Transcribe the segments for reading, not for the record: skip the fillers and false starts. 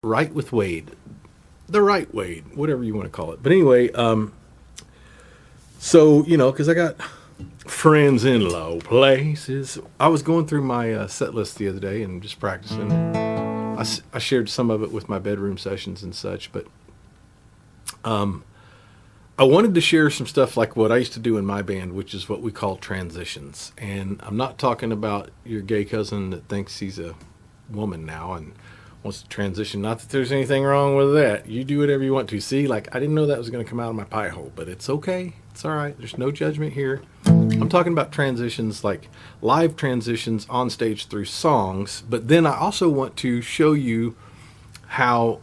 Right with Wade, the right Wade, whatever you want to call it. But anyway, so because I got friends in low places. I was going through my set list the other day and just practicing. I shared some of it with my bedroom sessions and such, but I wanted to share some stuff like what I used to do in my band, which is what we call transitions. And I'm not talking about your gay cousin that thinks he's a woman now and wants to transition. Not that there's anything wrong with that. You do whatever you want to. See, like, I didn't know that was going to come out of my pie hole, but it's okay. It's all right. There's no judgment here. I'm talking about transitions, like live transitions on stage through songs. But then I also want to show you how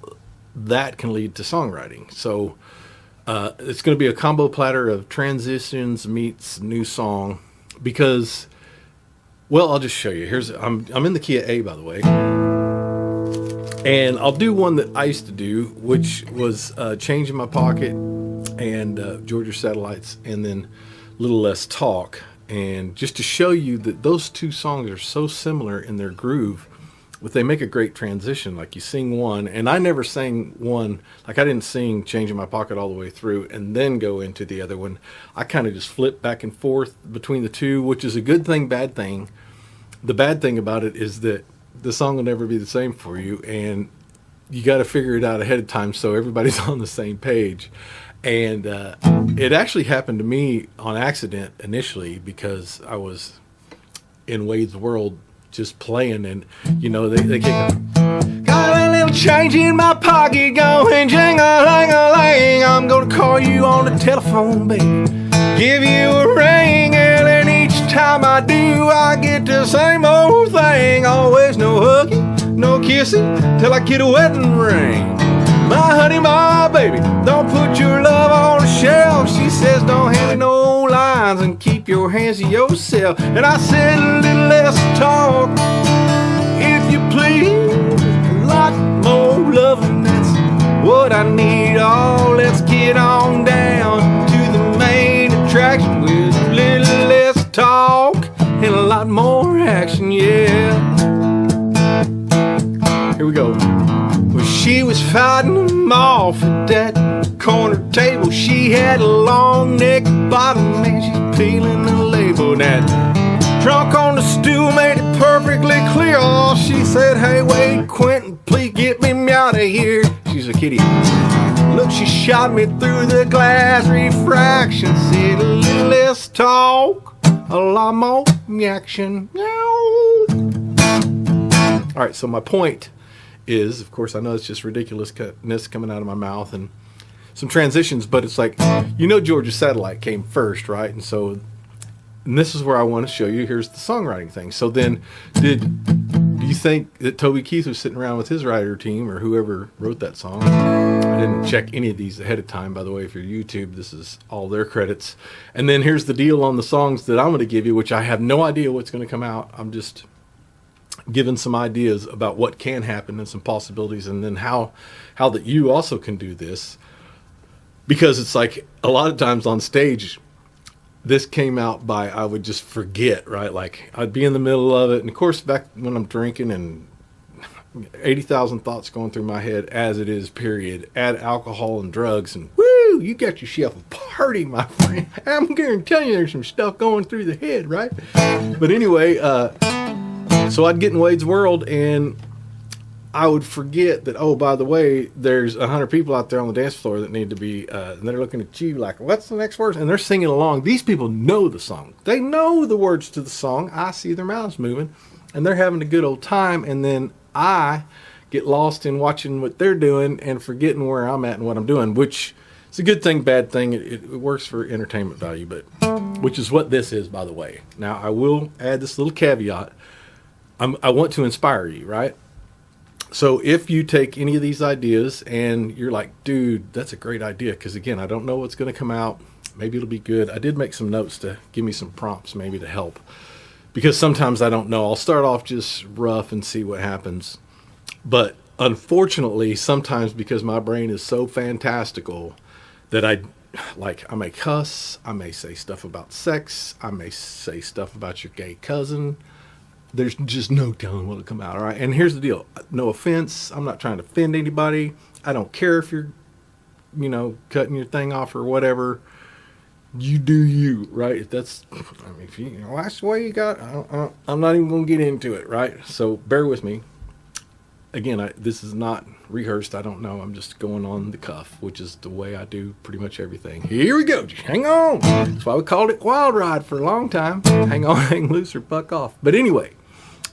that can lead to songwriting. So it's going to be a combo platter of transitions meets new song because, well, I'll just show you. I'm in the key of A, by the way. And I'll do one that I used to do, which was Change in My Pocket and Georgia Satellites, and then Little Less Talk. And just to show you that those two songs are so similar in their groove, but they make a great transition. Like you sing one, and I never sang one, like I didn't sing Change in My Pocket all the way through and then go into the other one. I kind of just flip back and forth between the two, which is a good thing, bad thing. The bad thing about it is that the song will never be the same for you, and you got to figure it out ahead of time so everybody's on the same page. And it actually happened to me on accident initially because I was in Wade's world just playing, and they kick up. Got a little change in my pocket going jing-a-lang-a-lang. I'm gonna call you on the telephone, baby, give you a ring, and then each time I do, I get the same old thing. Always no hugging, no kissing, till I get a wedding ring. My honey, my baby, don't put your love on the shelf. She says don't hand me no lines and keep your hands to yourself. And I said a little less talk, if you please. A lot more loving, that's what I need. Oh, let's get on down to the main attraction with a little less talk and a lot more action, yeah. Here we go. Well, she was fighting them off at that corner table. She had a long neck bottom and she's peeling the label. That trunk on the stool made it perfectly clear. Oh, she said, hey, wait, Quentin, please get me out of here. She's a kitty. Look, she shot me through the glass refraction. Said a little less talk, a lot more action. Meow. All right, so my point is, of course, I know it's just ridiculousness coming out of my mouth and some transitions, but it's like, Georgia Satellite came first, right? And this is where I want to show you, here's the songwriting thing. So then, do you think that Toby Keith was sitting around with his writer team or whoever wrote that song? I didn't check any of these ahead of time, by the way, for YouTube. This is all their credits. And then here's the deal on the songs that I'm going to give you, which I have no idea what's going to come out. I'm just given some ideas about what can happen and some possibilities, and then how that you also can do this, because it's like a lot of times on stage this came out by I would just forget, right? Like I'd be in the middle of it, and of course back when I'm drinking and 80,000 thoughts going through my head as it is, period, add alcohol and drugs, and woo, you got yourself a party, my friend. I'm guaranteeing you there's some stuff going through the head, right? But anyway, so I'd get in Wade's world and I would forget that, oh, by the way, there's 100 people out there on the dance floor that need to be, and they're looking at you like, what's the next verse? And they're singing along. These people know the song. They know the words to the song. I see their mouths moving and they're having a good old time. And then I get lost in watching what they're doing and forgetting where I'm at and what I'm doing, which is a good thing, bad thing. It works for entertainment value, but which is what this is, by the way. Now, I will add this little caveat. I want to inspire you, right? So if you take any of these ideas and you're like, dude, that's a great idea, because again, I don't know what's going to come out. Maybe it'll be good. I did make some notes to give me some prompts maybe to help, because sometimes I don't know. I'll start off just rough and see what happens. But unfortunately, sometimes because my brain is so fantastical that I may cuss, I may say stuff about sex, I may say stuff about your gay cousin, there's just no telling what'll come out. All right. And here's the deal. No offense. I'm not trying to offend anybody. I don't care if you're, cutting your thing off or whatever. You do you, right? If that's, if that's the way you got, I'm not even going to get into it, right? So bear with me. Again, this is not rehearsed. I don't know. I'm just going on the cuff, which is the way I do pretty much everything. Here we go. Just hang on. That's why we called it Wild Ride for a long time. Hang on, hang loose, or buck off. But anyway,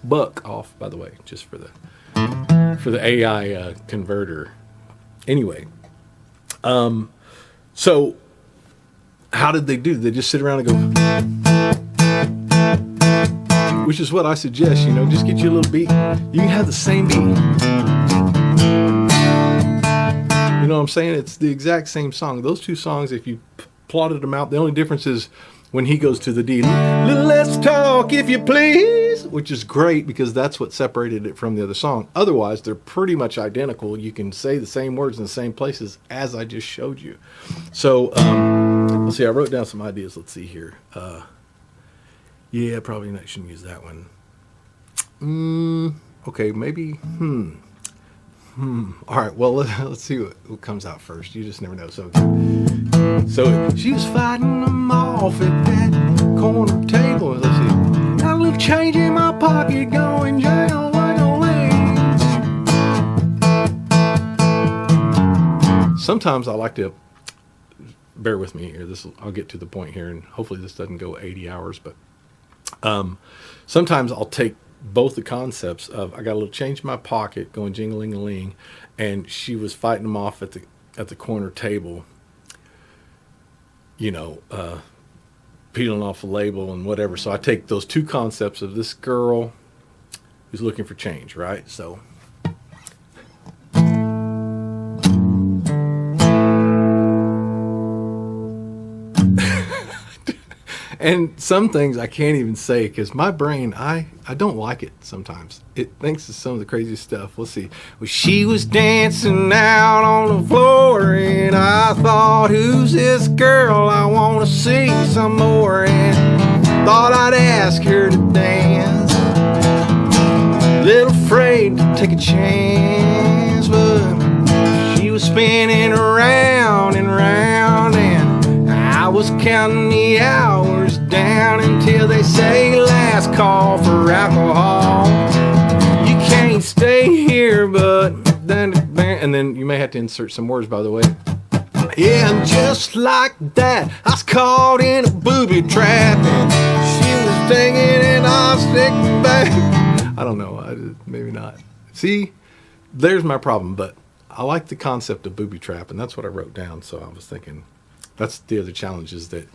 buck off, by the way, just for the AI converter. Anyway, so how did they do? They just sit around and go, which is what I suggest, just get you a little beat. You can have the same beat. You know what I'm saying? It's the exact same song. Those two songs, if you plotted them out, the only difference is when he goes to the D, let's talk if you please, which is great because that's what separated it from the other song. Otherwise, they're pretty much identical. You can say the same words in the same places as I just showed you. So, let's see, I wrote down some ideas. Let's see here. Yeah, probably not, shouldn't use that one. Okay, maybe, All right, well, let's see what comes out first. You just never know. So she was fighting them off at that corner table. Let's see. Got a little change in my pocket going down like a lane. Sometimes I like to, bear with me here. I'll get to the point here, and hopefully this doesn't go 80 hours, but sometimes I'll take both the concepts of I got a little change in my pocket going jingling-a-ling, and she was fighting them off at the corner table, peeling off a label and whatever. So I take those two concepts of this girl who's looking for change, right? So and some things I can't even say because my brain, I don't like it sometimes. It thinks of some of the craziest stuff. Let's see. Well, she was dancing out on the floor and I thought, who's this girl? I want to see some more, and thought I'd ask her to dance. Little afraid to take a chance, but she was spinning around and round, and I was counting the hours down until they say last call for alcohol. You can't stay here, but then, and then you may have to insert some words, by the way. Yeah, and just like that, I was caught in a booby trap, and she was taking it off, sticking back. I don't know, maybe not. See, there's my problem, but I like the concept of booby trap, and that's what I wrote down, so I was thinking, that's the other challenge is that,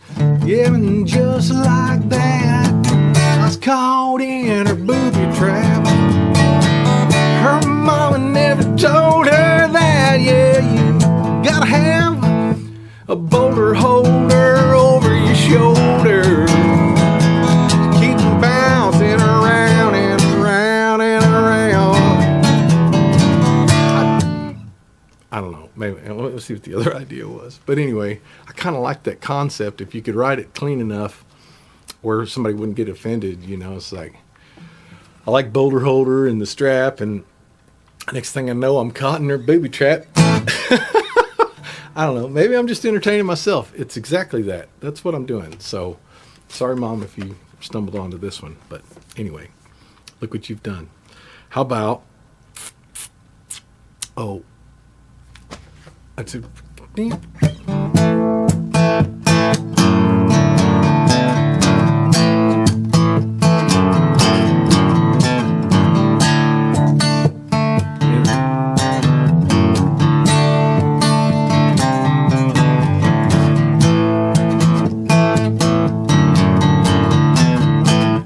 yeah, and just like that, I was caught in her booby trap. Her mama never told her that, yeah, you gotta have a boulder holder over your shoulder. Keep them bouncing around and around and around. I don't know. Maybe let's see what the other idea was. But anyway, I kind of like that concept. If you could write it clean enough where somebody wouldn't get offended, it's like, I like boulder holder and the strap, and next thing I know, I'm caught in their booby trap. I don't know. Maybe I'm just entertaining myself. It's exactly that. That's what I'm doing. So, sorry, Mom, if you stumbled onto this one. But anyway, look what you've done. How about, that's a,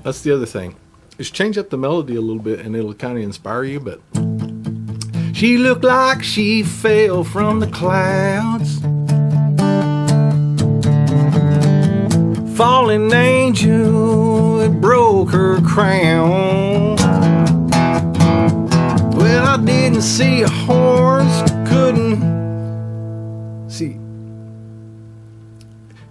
that's the other thing, is change up the melody a little bit and it'll kind of inspire you. But she looked like she fell from the clouds, fallen angel that broke her crown. Well, I didn't see a horse, couldn't see,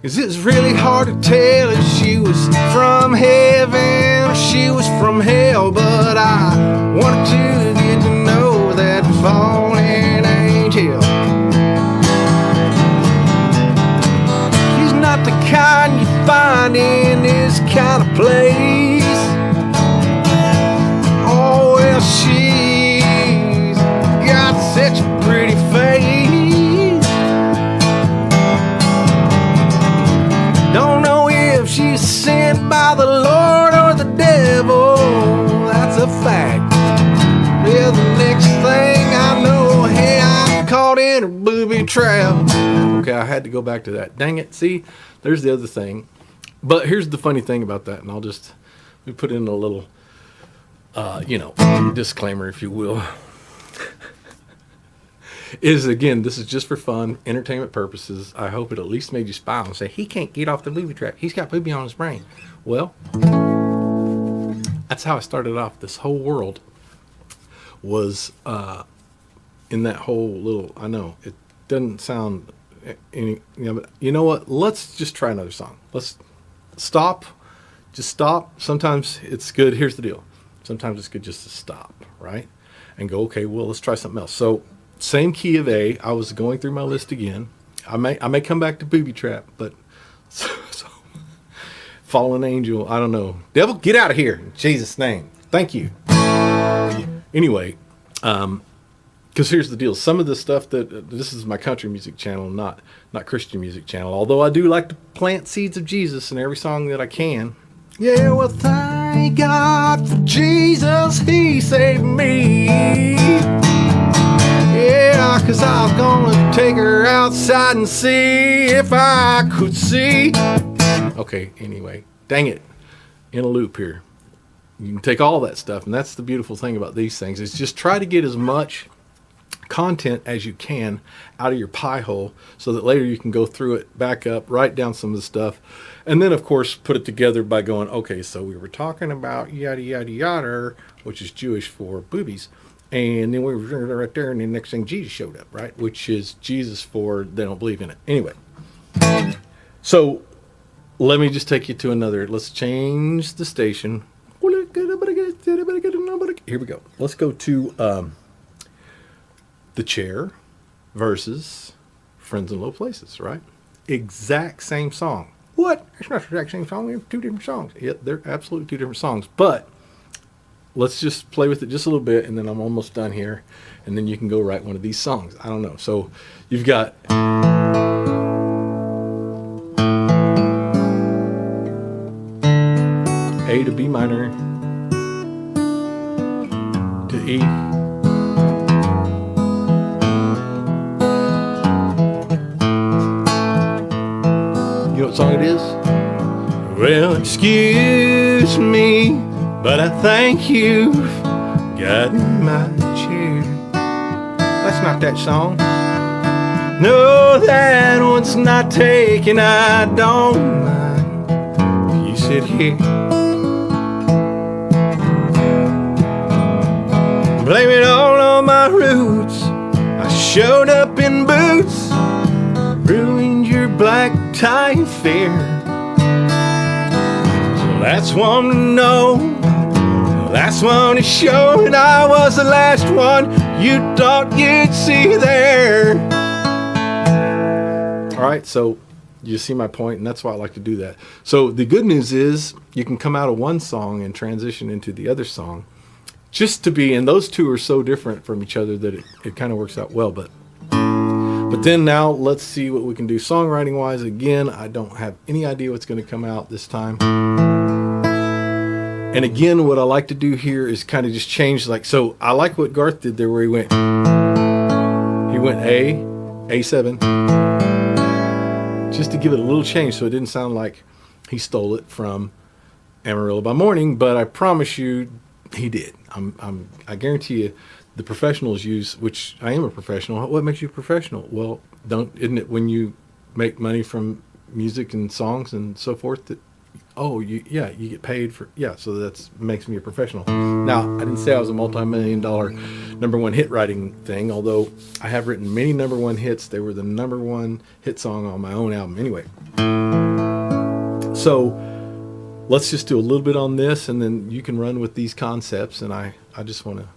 'cause it's really hard to tell if she was from heaven Well, she was from hell, but I wanted to get to know that fallen angel. She's not the kind you find in this kind of place. Oh, well, she's got such a pretty face. Don't know if she's sent by the Lord or the devil. That's a fact. Yeah, the next thing I know, hey, I'm caught in a booby trap. Okay, I had to go back to that. Dang it. See, there's the other thing. But here's the funny thing about that, and I'll just put in a little, disclaimer, if you will. Is, again, this is just for fun, entertainment purposes. I hope it at least made you smile and say, he can't get off the booby trap. He's got booby on his brain. Well, that's how I started off. This whole world was in that whole little, I know, it doesn't sound any, but you know what? Let's just try another song. Let's stop. Just stop. Sometimes it's good. Here's the deal. Sometimes it's good just to stop, right? And go, okay, well, let's try something else. So, same key of A. I was going through my list again. I may come back to booby trap, but so fallen angel, I don't know. Devil, get out of here in Jesus' name. Thank you. Anyway, because here's the deal. Some of the stuff that this is my country music channel, not Christian music channel. Although I do like to plant seeds of Jesus in every song that I can. Yeah, well, thank God for Jesus, He saved me. Yeah, 'cause I was gonna take her outside and see if I could see. Okay, anyway, dang it, in a loop here. You can take all that stuff, and that's the beautiful thing about these things, is just try to get as much content as you can out of your pie hole so that later you can go through it, back up, write down some of the stuff, and then, of course, put it together by going, okay, so we were talking about yada, yada, yada, which is Jewish for boobies. And then we were right there, and the next thing Jesus showed up, right? Which is Jesus for they don't believe in it. Anyway, so let me just take you to another. Let's change the station. Here we go. Let's go to The Chair versus Friends in Low Places, right? Exact same song. What? It's not the exact same song. We have two different songs. Yeah, they're absolutely two different songs. But let's just play with it just a little bit, and then I'm almost done here. And then you can go write one of these songs. I don't know. So you've got A to B minor to E. You know what song it is? Well, excuse me, but I thank you for guiding my chair. That's not that song. No, that one's not taken. I don't mind. You sit here. Blame it all on my roots. I showed up in boots, ruined your black tie affair. So that's one to know, last one to show, and I was the last one you thought you'd see there. All right, so you see my point, and that's why I like to do that. So the good news is you can come out of one song and transition into the other song. Just to be, and those two are so different from each other that it kind of works out well. But then now let's see what we can do songwriting wise. Again, I don't have any idea what's going to come out this time. And again, what I like to do here is kind of just change, like, so I like what Garth did there where he went A7, just to give it a little change so it didn't sound like he stole it from Amarillo by Morning, but I promise you he did. I guarantee you the professionals use, which I am a professional. What makes you a professional? Well, isn't it when you make money from music and songs and so forth that, you get paid for, so that makes me a professional. Now, I didn't say I was a multi-million-dollar number one hit writing thing, although I have written many number one hits. They were the number one hit song on my own album anyway. So let's just do a little bit on this, and then you can run with these concepts. And I just want to,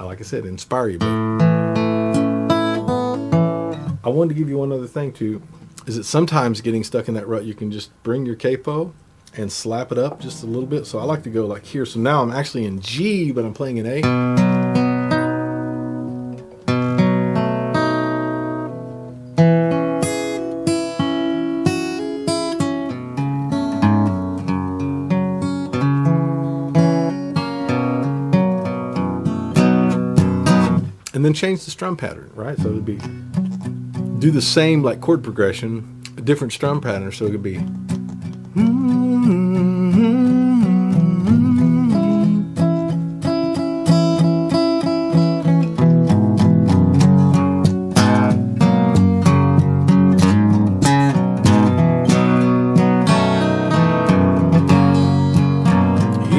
like I said, inspire you. But I wanted to give you one other thing too, is that sometimes getting stuck in that rut, you can just bring your capo and slap it up just a little bit. So I like to go like here. So now I'm actually in G, but I'm playing in A. And then change the strum pattern, right? So it would be, do the same like chord progression, a different strum pattern. So it could be,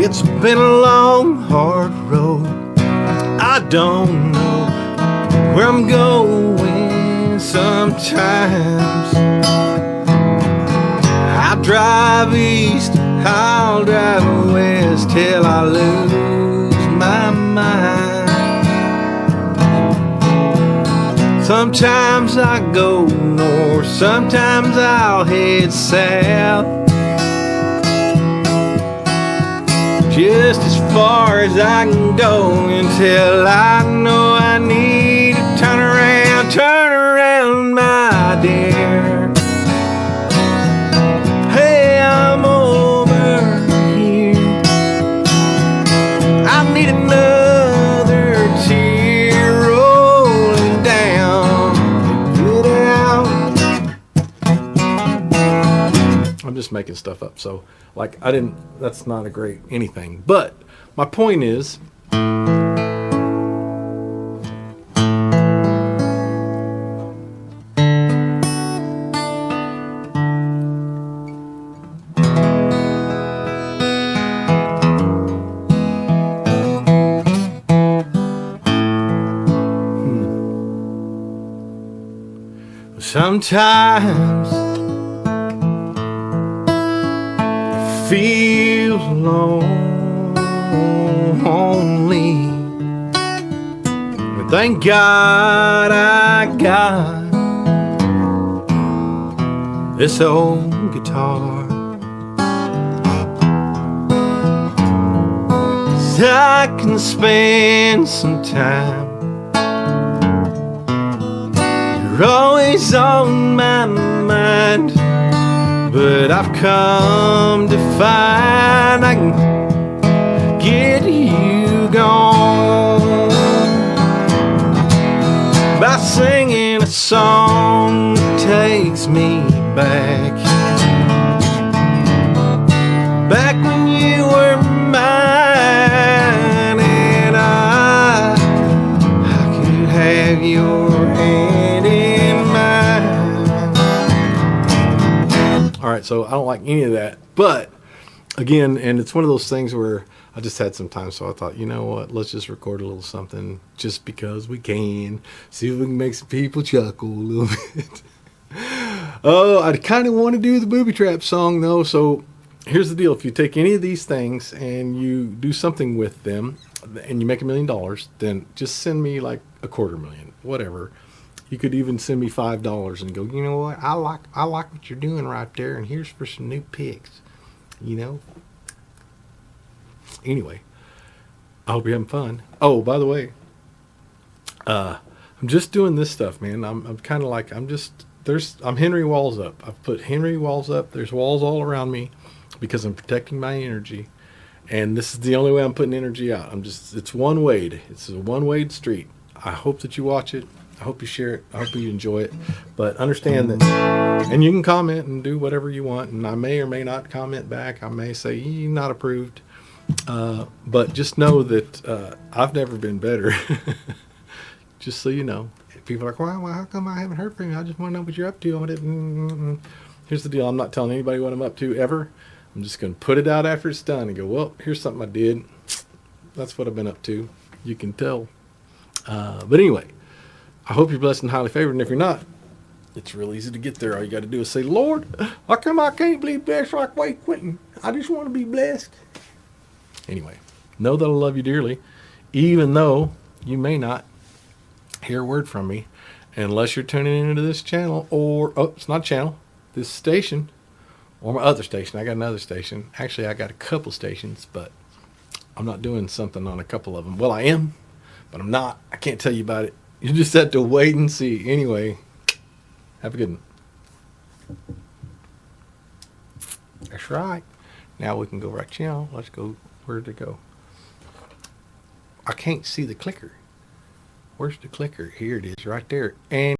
it's been a long, hard road. I don't know where I'm going sometimes. I'll drive east, I'll drive west till I lose my mind. Sometimes I go north, sometimes I'll head south, just as far as I can go until I know I need to turn around, my dear. Hey, I'm over here. I need another tear rolling down to get out. I'm just making stuff up, so like that's not a great anything. But my point is, sometimes feel lonely, but thank God I got this old guitar, 'cause I can spend some time. You're always on my mind, but I've come to find I can get you gone by singing a song that takes me back when you were mine, and I could have your hand in mine. All right, so I don't like any of that, but again, and it's one of those things where I just had some time, so I thought, you know what, let's just record a little something just because we can, see if we can make some people chuckle a little bit. Oh, I kind of want to do the Booby Trap song though, so here's the deal. If you take any of these things and you do something with them and you make $1 million, then just send me like $250,000, whatever. You could even send me $5 and go, you know what, I like what you're doing right there, and here's for some new picks, you know. Anyway, I hope you're having fun. Oh, by the way, I'm just doing this stuff, man. I'm kind of like, I'm Henry Walls up. I've put Henry Walls up. There's walls all around me because I'm protecting my energy, and this is the only way I'm putting energy out. It's one-way. It's a one-way street. I hope that you watch it. I hope you share it. I hope you enjoy it. But understand that, and you can comment and do whatever you want, and I may or may not comment back. I may say, not approved. But just know that I've never been better. Just so you know. People are like, well, how come I haven't heard from you? I just want to know what you're up to. Here's the deal. I'm not telling anybody what I'm up to ever. I'm just going to put it out after it's done and go, well, here's something I did. That's what I've been up to. You can tell. But anyway, I hope you're blessed and highly favored. And if you're not, it's real easy to get there. All you got to do is say, Lord, how come I can't believe that's like way quitting? I just want to be blessed. Anyway, know that I love you dearly, even though you may not hear a word from me unless you're tuning into this channel or, oh, it's not a channel, this station or my other station. I got another station. Actually, I got a couple stations, but I'm not doing something on a couple of them. Well, I am, but I'm not. I can't tell you about it. You just have to wait and see. Anyway, have a good one. That's right. Now we can go right channel. Let's go. Where'd it go? I can't see the clicker. Where's the clicker? Here it is, right there. And